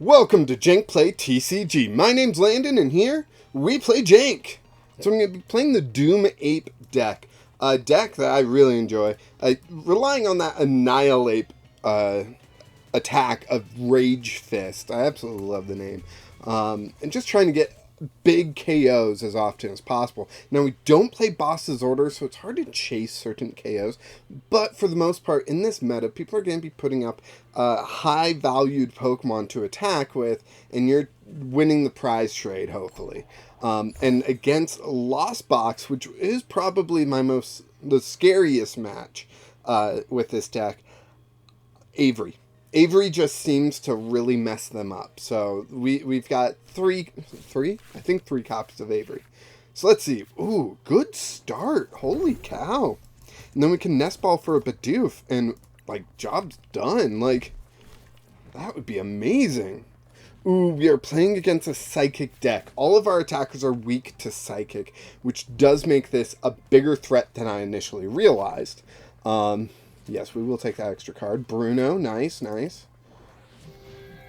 Welcome to Jank Play TCG. My name's Landon, and here we play Jank. So I'm going to be playing the Doom Ape deck. A deck that I really enjoy. Relying on that Annihilape attack of Rage Fist. I absolutely love the name. And just trying to get big KOs as often as possible. Now, we don't play Boss's Order, so it's hard to chase certain KOs. But for the most part, in this meta, people are going to be putting up high-valued Pokemon to attack with, and you're winning the prize trade, hopefully. And against Lost Box, which is probably the scariest match with this deck, Avery. Avery just seems to really mess them up. So we've got three copies of Avery. So let's see. Ooh, good start. Holy cow. And then we can Nest Ball for a Bidoof and, like, job's done. Like, that would be amazing. Ooh, we are playing against a Psychic deck. All of our attackers are weak to Psychic, which does make this a bigger threat than I initially realized. Yes, we will take that extra card. Bruno, nice, nice.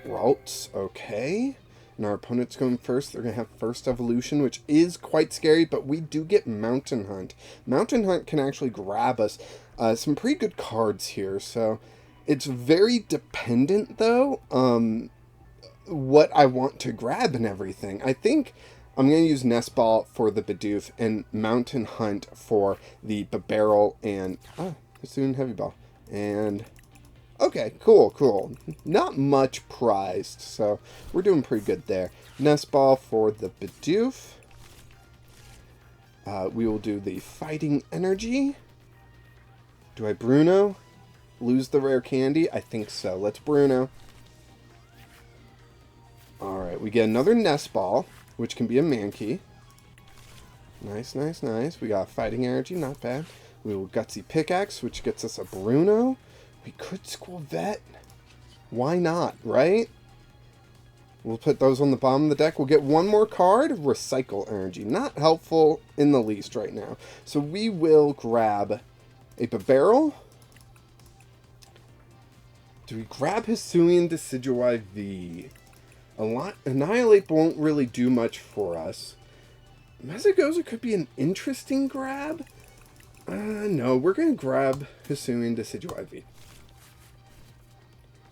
Ralts, okay. And our opponent's going first. They're going to have First Evolution, which is quite scary, but we do get Mountain Hunt. Mountain Hunt can actually grab us some pretty good cards here, so it's very dependent, though, what I want to grab and everything. I think I'm going to use Nest Ball for the Bidoof and Mountain Hunt for the Bibarel and Hisuian Heavy Ball. And okay, cool. Not much prized, so we're doing pretty good there. Nest Ball for the Bidoof. We will do the Fighting Energy. Do I Bruno? Lose the Rare Candy? I think so. Let's Bruno. Alright, we get another Nest Ball, which can be a Mankey. Nice. We got Fighting Energy, not bad. We will Gutsy Pickaxe, which gets us a Bruno. We could Skwovet. Why not, right? We'll put those on the bottom of the deck. We'll get one more card. Recycle Energy. Not helpful in the least right now. So we will grab a Bibarel. Do we grab Hisuian Decidueye V? Annihilape won't really do much for us. Mesagoza could be an interesting grab. No, we're going to grab Hisuian Decidueye V.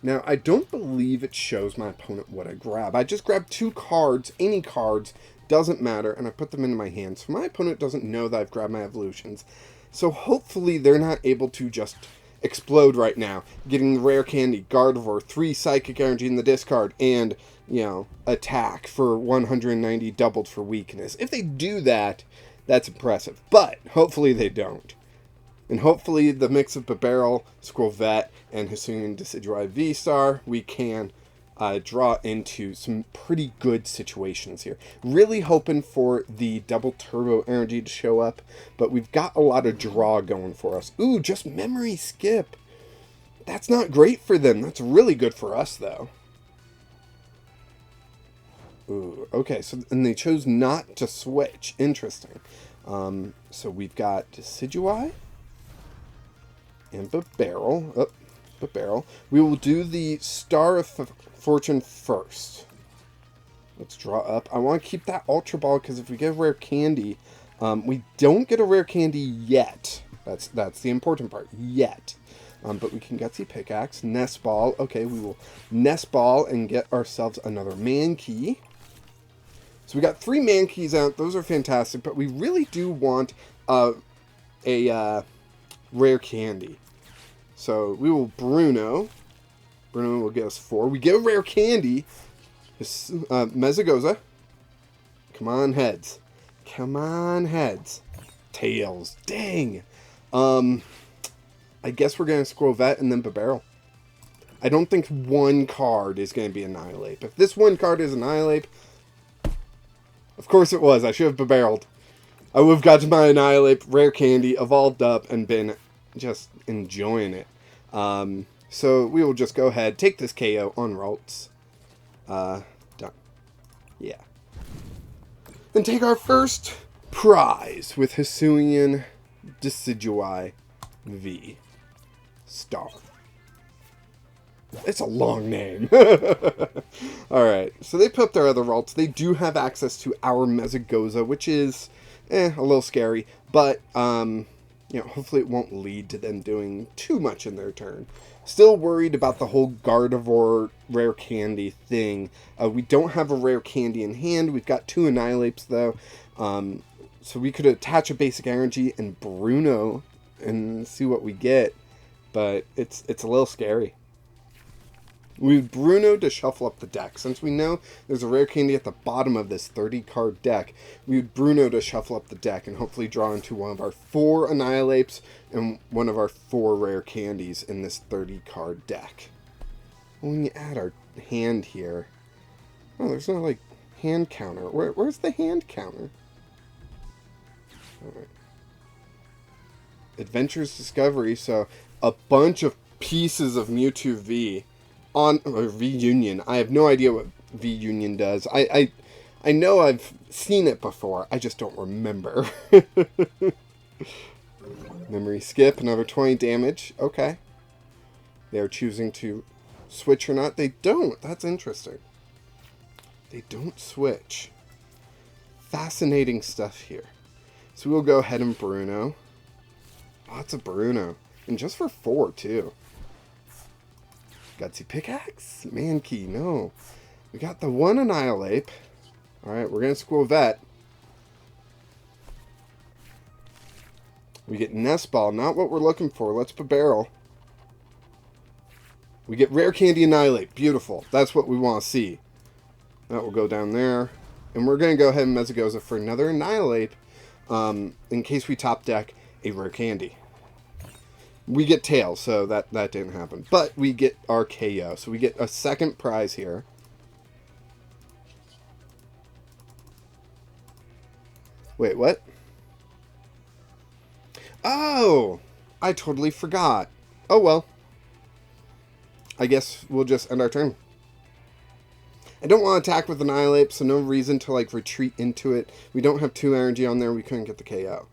Now, I don't believe it shows my opponent what I grab. I just grab two cards, any cards, doesn't matter, and I put them into my hand. So my opponent doesn't know that I've grabbed my evolutions. So hopefully they're not able to just explode right now, getting the Rare Candy, Gardevoir, 3 Psychic Energy in the discard, and, you know, attack for 190 doubled for weakness. If they do that, that's impressive, but hopefully they don't. And hopefully the mix of Bibarel, Skwovet, and Hisuian Decidueye VSTAR, we can draw into some pretty good situations here. Really hoping for the double turbo energy to show up, but we've got a lot of draw going for us. Ooh, just memory skip. That's not great for them. That's really good for us, though. Ooh, okay, so and they chose not to switch. Interesting. So we've got Decidueye and Bibarel. Oh, Bibarel. We will do the Star of Fortune first. Let's draw up. I want to keep that Ultra Ball because if we get a Rare Candy, we don't get a Rare Candy yet. That's the important part. Yet. But we can Gutsy Pickaxe, Nest Ball. Okay, we will Nest Ball and get ourselves another Mankey. So we got 3 Mankeys out. Those are fantastic, but we really do want a Rare Candy. So we will Bruno. Bruno will get us 4. We get a Rare Candy. Mesagoza. Come on, heads. Come on, heads. Tails. Dang. I guess we're going to Skwovet and then Bibarel. I don't think one card is going to be Annihilape. If this one card is Annihilape, of course it was. I should have Bibareled. I would have got to my Annihilape, Rare Candy, evolved up, and been just enjoying it. So we will just go ahead, take this KO on Ralts. Done. Yeah. And take our first prize with Hisuian Decidueye V. Star. It's a long name. Alright, so they put up their other vaults. They do have access to our Mesagoza, which is, a little scary. But, hopefully it won't lead to them doing too much in their turn. Still worried about the whole Gardevoir Rare Candy thing. We don't have a Rare Candy in hand. We've got 2 Annihilapes, though. So we could attach a Basic Energy and Bruno and see what we get. But it's a little scary. We would Bruno to shuffle up the deck. Since we know there's a Rare Candy at the bottom of this 30-card deck, we would Bruno to shuffle up the deck and hopefully draw into one of our 4 Annihilapes and one of our 4 Rare Candies in this 30-card deck. When you add our hand here... Oh, there's no, like, hand counter. Where's the hand counter? Alright. Adventures Discovery, so a bunch of pieces of Mewtwo V... or V Union. I have no idea what V Union does. I know I've seen it before. I just don't remember. Memory skip, another 20 damage. Okay. They're choosing to switch or not. They don't. That's interesting. They don't switch. Fascinating stuff here. So we'll go ahead and Bruno. Lots of Bruno. And just for 4, too. Gutsy Pickaxe? Mankey, no. We got the 1 Annihilape. Alright, we're going to Skwovet. We get Nest Ball, not what we're looking for. Let's Bibarel. We get Rare Candy Annihilape. Beautiful. That's what we want to see. That will go down there. And we're going to go ahead and Mesagoza for another Annihilape. In case we top deck a Rare Candy. We get Tails, so that didn't happen. But we get our KO, so we get a second prize here. Wait, what? Oh! I totally forgot. Oh, well. I guess we'll just end our turn. I don't want to attack with Annihilape, so no reason to, like, retreat into it. We don't have 2 energy on there. We couldn't get the KO.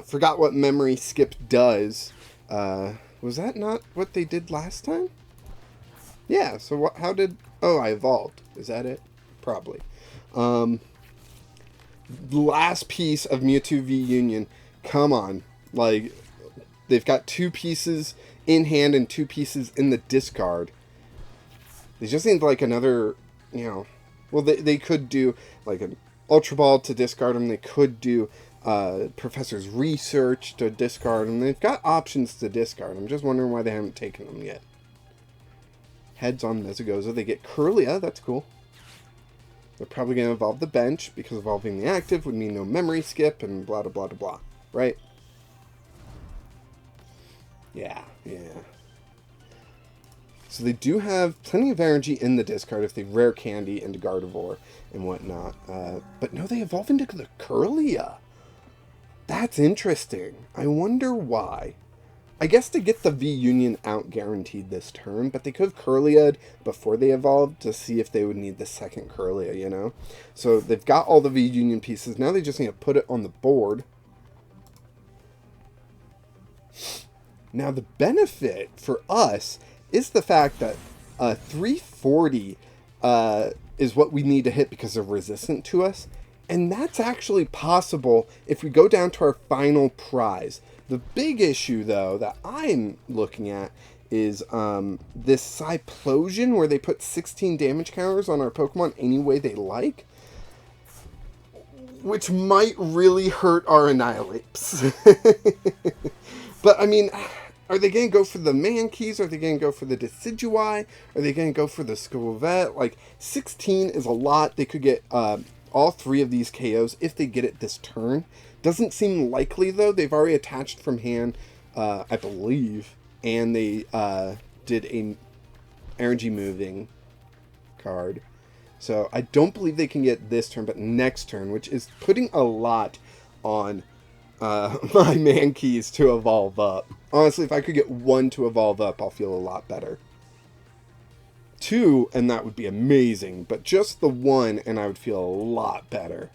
Forgot what Memory Skip does. Was that not what they did last time? Yeah, so what, how did... Oh, I evolved. Is that it? Probably. Last piece of Mewtwo V Union. Come on. Like, they've got 2 pieces in hand and 2 pieces in the discard. They just need, like, another, Well, they could do, like, an Ultra Ball to discard them. They could do... Professor's Research to discard, and they've got options to discard. I'm just wondering why they haven't taken them yet. Heads on Mesagoza. They get Curlia. That's cool. They're probably going to evolve the bench, because evolving the active would mean no memory skip, and blah, blah, blah, blah. Right? Yeah. So they do have plenty of energy in the discard if they Rare Candy into Gardevoir and whatnot. But no, they evolve into the Curlia. That's interesting. I wonder why. I guess to get the V Union out guaranteed this turn, but they could have Curlia'd before they evolved to see if they would need the second Curlia, So they've got all the V Union pieces. Now they just need to put it on the board. Now the benefit for us is the fact that 340 is what we need to hit because they're resistant to us. And that's actually possible if we go down to our final prize. The big issue, though, that I'm looking at is this Cyplosion, where they put 16 damage counters on our Pokemon any way they like. Which might really hurt our Annihilapes. But, I mean, are they going to go for the Mankeys? Are they going to go for the Decidueye? Are they going to go for the Skwovet? Like, 16 is a lot. They could get... all 3 of these KOs if they get it this turn. Doesn't seem likely, though. They've already attached from hand, I believe, and they did a energy moving card. So I don't believe they can get this turn, but next turn, which is putting a lot on my Mankeys to evolve up. Honestly, if I could get 1 to evolve up, I'll feel a lot better. 2, and that would be amazing, but just the 1, and I would feel a lot better.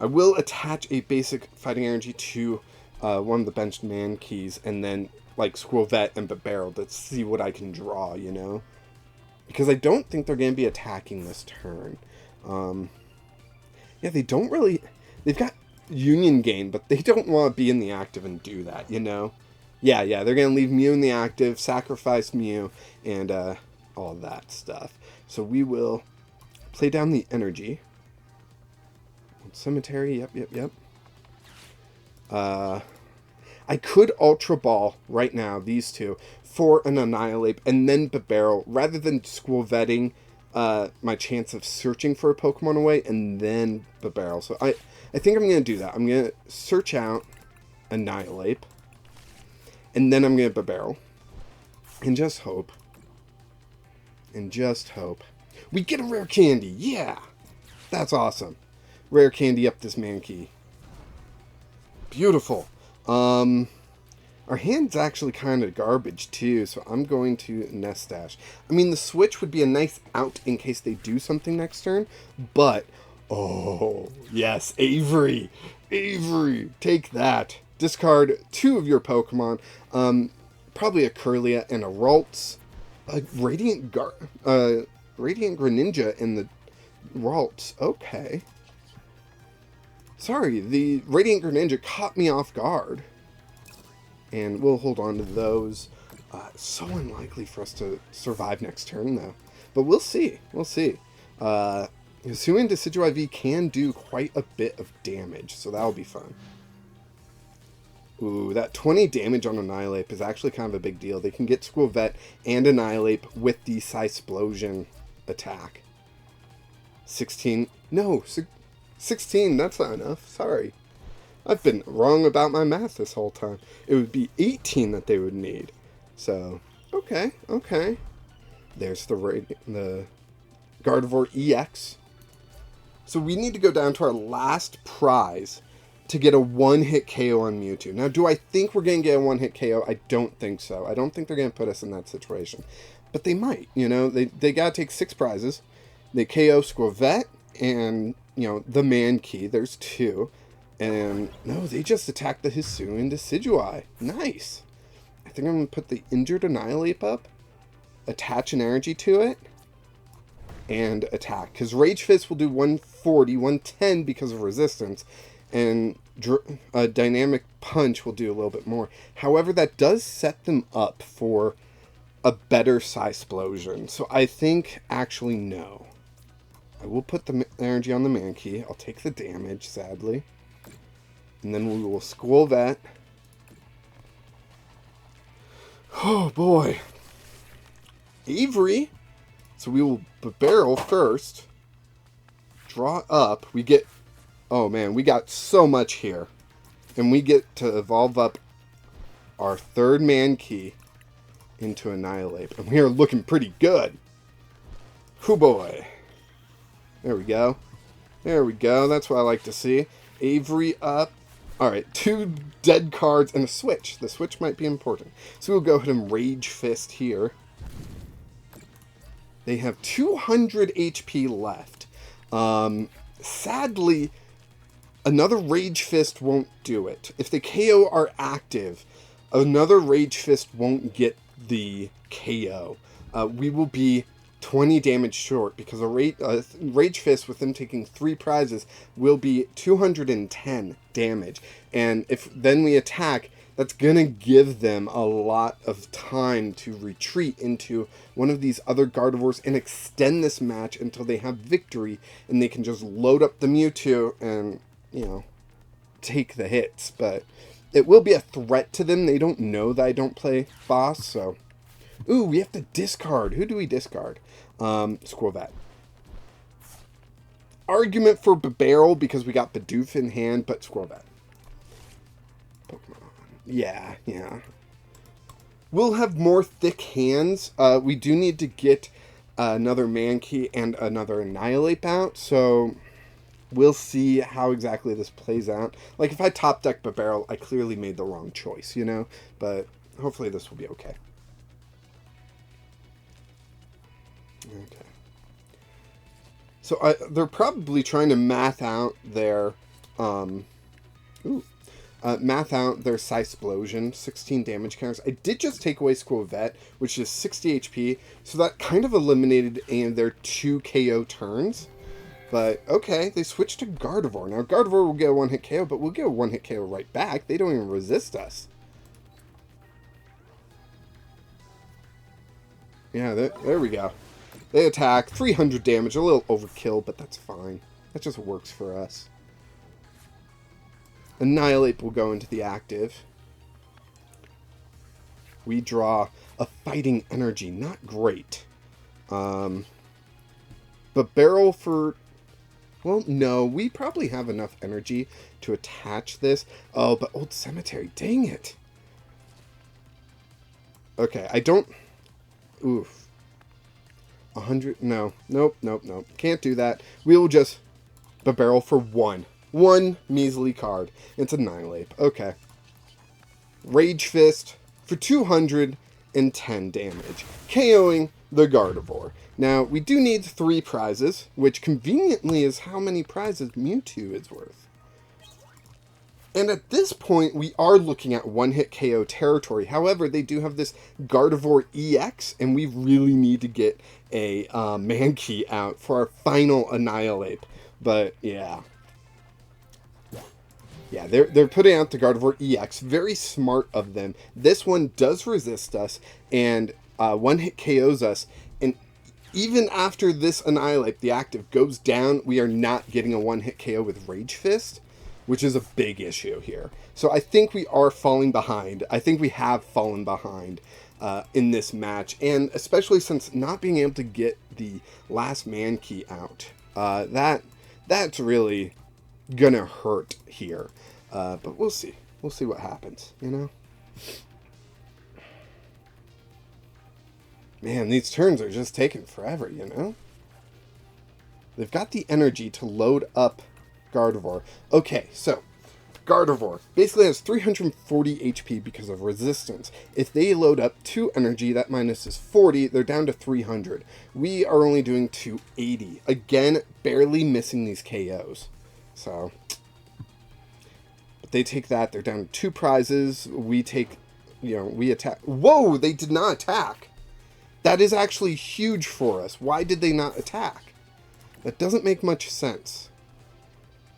I will attach a basic fighting energy to one of the benched Mankeys, and then like Skwovet and Bibarel to see what I can draw, you know? Because I don't think they're going to be attacking this turn. Yeah, they don't really... They've got Union Gain, but they don't want to be in the active and do that, you know? Yeah, they're going to leave Mew in the active, sacrifice Mew, and all that stuff. So we will play down the energy. Cemetery, yep. I could Ultra Ball right now, these two, for an Annihilape, and then Bibarel, rather than Skwovetting my chance of searching for a Pokemon away, and then Bibarel. So I think I'm going to do that. I'm going to search out Annihilape, and then I'm going to Bibarel. And just hope. We get a Rare Candy! Yeah! That's awesome. Rare Candy up this Mankey. Beautiful. Our hand's actually kind of garbage too, so I'm going to Nest Dash. I mean, the Switch would be a nice out in case they do something next turn, but... Oh, yes, Avery! Avery! Take that. Discard 2 of your Pokemon. Probably a Kirlia and a Ralts. A Radiant Greninja in the Ralts. Okay. Sorry, the Radiant Greninja caught me off guard. And we'll hold on to those. So unlikely for us to survive next turn, though. But we'll see. Hisuian Decidueye V can do quite a bit of damage, so that'll be fun. Ooh, that 20 damage on Annihilape is actually kind of a big deal. They can get Skwovet and Annihilape with the Psysplosion attack. 16. No, 16. That's not enough. Sorry. I've been wrong about my math this whole time. It would be 18 that they would need. So, okay. There's the Gardevoir EX. So we need to go down to our last prize to get a one-hit KO on Mewtwo. Now, do I think we're going to get a one-hit KO? I don't think so. I don't think they're going to put us in that situation. But they might, you know. They got to take 6 prizes. They KO Skwovet and, you know, the Mankey. There's 2. And, no, they just attacked the Hisuian Decidueye. Nice. I think I'm going to put the injured Annihilape up, attach an energy to it, and attack. Because Rage Fist will do 140, 110 because of resistance, and Dynamic Punch will do a little bit more. However, that does set them up for a better Psysplosion. So I think, actually, no. I will put the energy on the Mankey. I'll take the damage, sadly. And then we will Skwovet. Oh, boy. Avery. So we will Bibarel first. Draw up. We get... Oh, man. We got so much here. And we get to evolve up our 3rd Mankey into Annihilape. And we are looking pretty good. Hoo boy. There we go. That's what I like to see. Avery up. Alright, 2 dead cards and a switch. The switch might be important. So we'll go ahead and Rage Fist here. They have 200 HP left. Sadly, another Rage Fist won't do it. If the KO are active, another Rage Fist won't get the KO. We will be 20 damage short because a Rage Fist with them taking 3 prizes will be 210 damage. And if then we attack, that's going to give them a lot of time to retreat into one of these other Gardevoirs and extend this match until they have victory and they can just load up the Mewtwo and, you know, take the hits. But it will be a threat to them. They don't know that I don't play boss, so... Ooh, we have to discard. Who do we discard? Skwovet. Argument for Bibarel because we got Bidoof in hand, but Skwovet. Pokemon. Yeah. We'll have more thick hands. We do need to get another Mankey and another Annihilape out, so we'll see how exactly this plays out. Like, if I top deck Bibarel, I clearly made the wrong choice, you know? But hopefully this will be okay. Okay. So they're probably trying to math out their math out their Psysplosion, 16 damage counters. I did just take away Skwovet, which is 60 HP, so that kind of eliminated their 2 KO turns. But, okay, they switched to Gardevoir. Now, Gardevoir will get a one-hit KO, but we'll get a one-hit KO right back. They don't even resist us. Yeah, there we go. They attack, 300 damage, a little overkill, but that's fine. That just works for us. Annihilape will go into the active. We draw a Fighting Energy, not great. But Barrel for... Well, no, we probably have enough energy to attach this. Oh, but Old Cemetery, dang it. Okay, I don't... Oof. 100, no. Nope. Can't do that. We will just... Bibarel for 1. 1 measly card. It's Annihilape. Okay. Rage Fist for 210 damage. KOing the Gardevoir. Now, we do need 3 prizes, which conveniently is how many prizes Mewtwo is worth. And at this point, we are looking at one-hit KO territory. However, they do have this Gardevoir EX, and we really need to get a Mankey out for our final Annihilape. But, yeah. Yeah, they're putting out the Gardevoir EX. Very smart of them. This one does resist us, and one-hit KOs us. And even after this Annihilape, the active, goes down, we are not getting a one-hit KO with Rage Fist, which is a big issue here. So I think we are falling behind. I think we have fallen behind in this match, and especially since not being able to get the last Mankey out. That's really gonna hurt here. But we'll see. We'll see what happens, you know? Man, these turns are just taking forever, you know? They've got the energy to load up Gardevoir. Okay, so Gardevoir basically has 340 HP because of resistance. If they load up 2 energy, that minus is 40, they're down to 300. We are only doing 280. Again, barely missing these KOs. So, but they take that, they're down to 2 prizes. We take, we attack. Whoa, they did not attack. That is actually huge for us. Why did they not attack? That doesn't make much sense.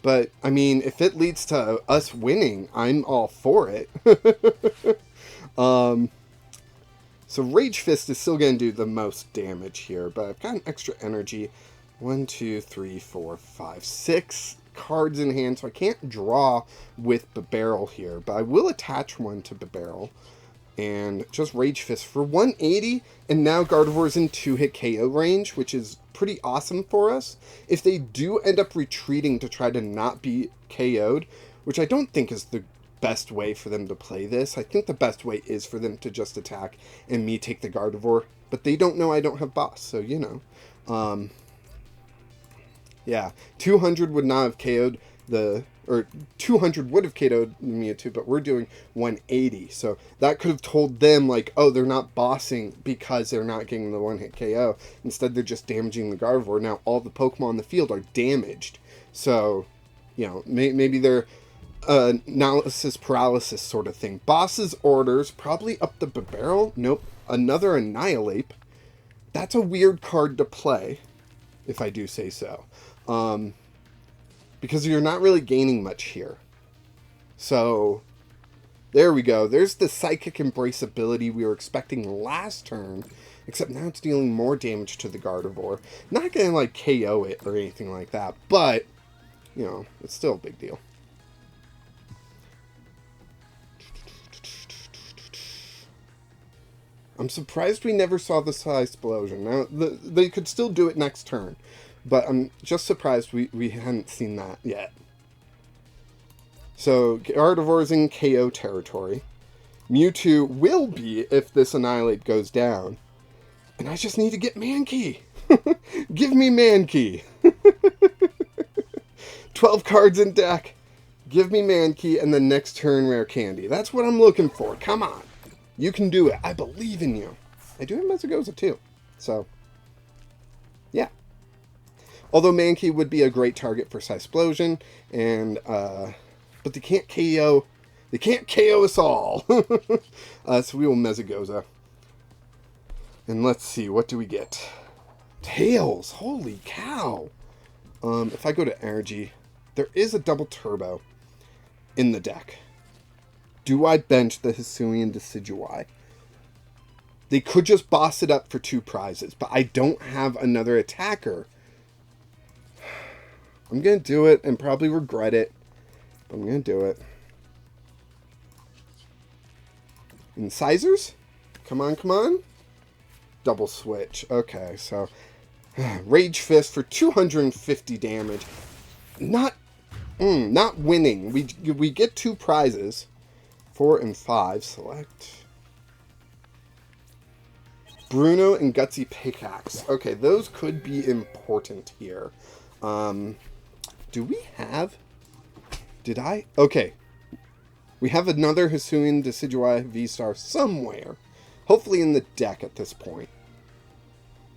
But, I mean, if it leads to us winning, I'm all for it. So Rage Fist is still going to do the most damage here, but I've got an extra energy. 1, 2, 3, 4, 5, 6 cards in hand, so I can't draw with Bibarel here, but I will attach one to Bibarel. And just Rage Fist for 180, and now Gardevoir's in 2-hit KO range, which is pretty awesome for us. If they do end up retreating to try to not be KO'd, which I don't think is the best way for them to play this. I think the best way is for them to just attack and me take the Gardevoir, but they don't know I don't have boss, so you know. Yeah, 200 would not have KO'd or 200 would have KO'd Mewtwo, but we're doing 180. So that could have told them, like, oh, they're not bossing because they're not getting the one-hit KO. Instead, they're just damaging the Gardevoir. Now, all the Pokemon in the field are damaged. So, you know, maybe they're analysis paralysis sort of thing. Boss's orders, probably up the Bibarel. Nope, another Annihilape. That's a weird card to play, if I do say so. Because you're not really gaining much here. So, there we go. There's the Psychic Embrace ability we were expecting last turn, except now it's dealing more damage to the Gardevoir. Not going to, like, KO it or anything like that, but, you know, it's still a big deal. I'm surprised we never saw the Psysplosion. Now, they could still do it next turn. But I'm just surprised we hadn't seen that yet. So, Gardevoir's in KO territory. Mewtwo will be if this Annihilape goes down. And I just need to get Mankey. Give me Mankey. 12 cards in deck. Give me Mankey, and the next turn Rare Candy. That's what I'm looking for. Come on. You can do it. I believe in you. I do have Mesagoza too. So, yeah. Although Mankey would be a great target for Psysplosion, and but they can't KO They can't KO us all. So we will Mesagoza. And let's see, what do we get? Tails! Holy cow! If I go to Energy, there is a double turbo in the deck. Do I bench the Hisuian Decidueye? They could just boss it up for 2 prizes, but I don't have another attacker. I'm going to do it and probably regret it, but I'm going to do it. Incisors? Come on, come on. Double switch. Okay, so Rage Fist for 250 damage. Not winning. We get 2 prizes. 4 and 5. Select Bruno and Gutsy Pickaxe. Okay, those could be important here. Do we have... Did I... Okay. We have another Hisuian Decidueye VSTAR somewhere. Hopefully in the deck at this point.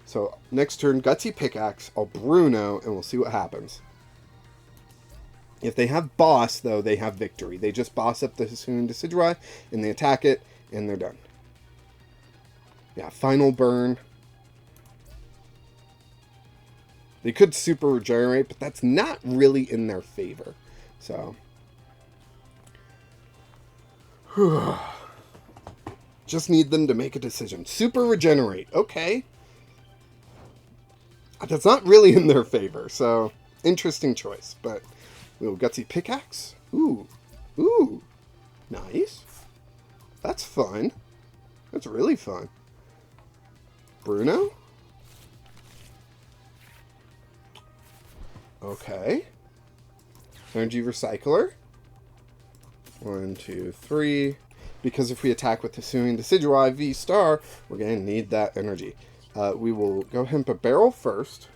So, next turn, Gutsy Pickaxe. I'll Bruno, and we'll see what happens. If they have boss, though, they have victory. They just boss up the Hisuian Decidueye, and they attack it, and they're done. Yeah, final burn. They could super regenerate, but that's not really in their favor. So. Just need them to make a decision. Super regenerate. Okay. That's not really in their favor, so interesting choice. But we'll Gutsy Pickaxe. Ooh. Ooh. Nice. That's fun. That's really fun. Bruno? Okay. Energy Recycler. 1, 2, 3. Because if we attack with Hisuian Decidueye VSTAR, we're going to need that energy. We will go ahead and Bibarel first.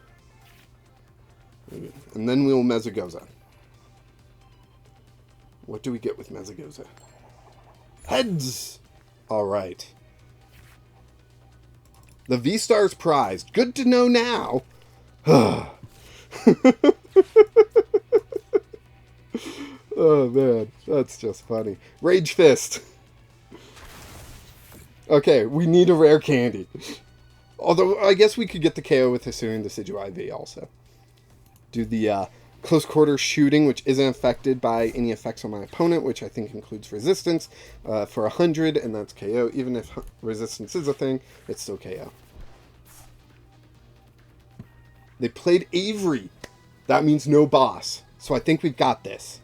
And then we will Mesagoza. What do we get with Mesagoza? Heads! Alright. The VSTAR's prize. Good to know now. Oh, man. That's just funny. Rage Fist. Okay, we need a rare candy. Although, I guess we could get the KO with Hisuian Decidueye V also. Do the close quarter shooting, which isn't affected by any effects on my opponent, which I think includes resistance, for 100, and that's KO. Even if resistance is a thing, it's still KO. They played Avery. That means no boss. So I think we've got this.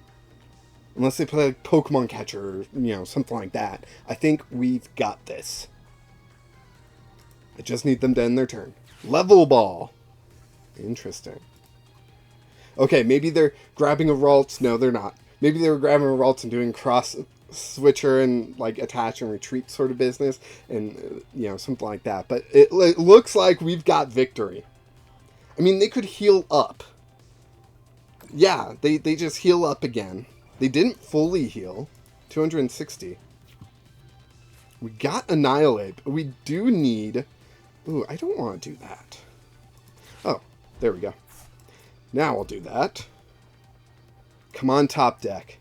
Unless they play like Pokemon Catcher or, you know, something like that. I think we've got this. I just need them to end their turn. Level Ball. Interesting. Okay, maybe they're grabbing a Ralts. No, they're not. Maybe they were grabbing a Ralts and doing cross switcher and like attach and retreat sort of business. And, you know, something like that. But it looks like we've got victory. I mean, they could heal up. Yeah, they just heal up again. They didn't fully heal. 260. We got Annihilape. We do need... Ooh, I don't want to do that. Oh, there we go. Now I'll do that. Come on, top deck.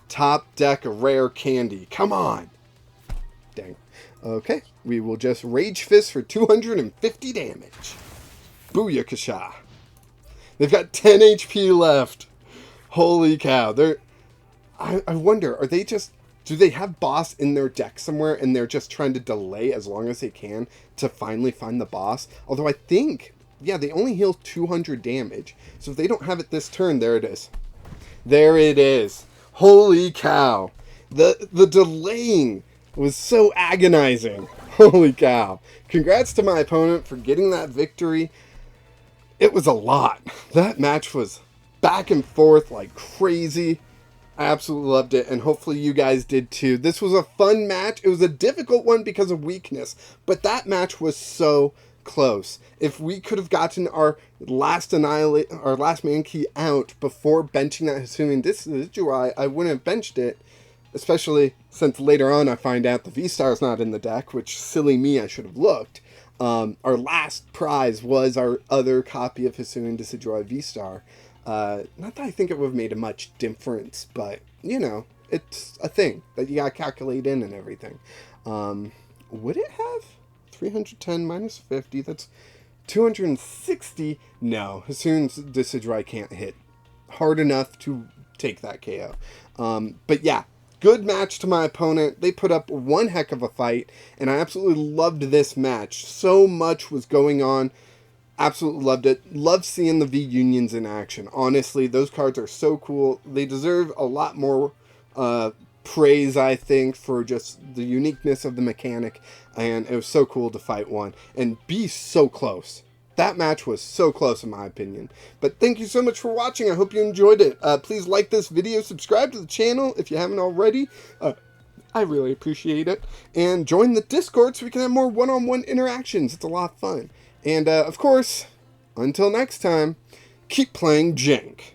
Top deck of Rare Candy. Come on! Dang. Okay, we will just Rage Fist for 250 damage. Booyakasha. They've got 10 HP left. Holy cow. I wonder, are they just... Do they have boss in their deck somewhere and they're just trying to delay as long as they can to finally find the boss? Although I think, yeah, they only heal 200 damage. So if they don't have it this turn, there it is. There it is. Holy cow. The delaying was so agonizing. Holy cow. Congrats to my opponent for getting that victory. It was a lot. That match was back and forth like crazy. I absolutely loved it, and hopefully you guys did too. This was a fun match. It was a difficult one because of weakness, but that match was so close. If we could have gotten our last Mankey out before benching that Hisuian Decidueye, I wouldn't have benched it, especially since later on I find out the VSTAR is not in the deck, which, silly me, I should have looked. Our last prize was our other copy of Hisuian Decidueye VSTAR. Not that I think it would have made a much difference, but, you know, it's a thing that you gotta calculate in and everything. Would it have 310 minus 50? That's 260. No, Hisuian Decidueye can't hit hard enough to take that KO. But yeah, good match to my opponent. They put up one heck of a fight, and I absolutely loved this match. So much was going on. Absolutely loved it. Love seeing the V Unions in action. Honestly, those cards are so cool. They deserve a lot more praise, I think, for just the uniqueness of the mechanic. And it was so cool to fight one and be so close. That match was so close in my opinion. But thank you so much for watching. I hope you enjoyed it. Please like this video, subscribe to the channel if you haven't already. I really appreciate it. And join the Discord so we can have more one-on-one interactions. It's a lot of fun. And, of course, until next time, keep playing Jank.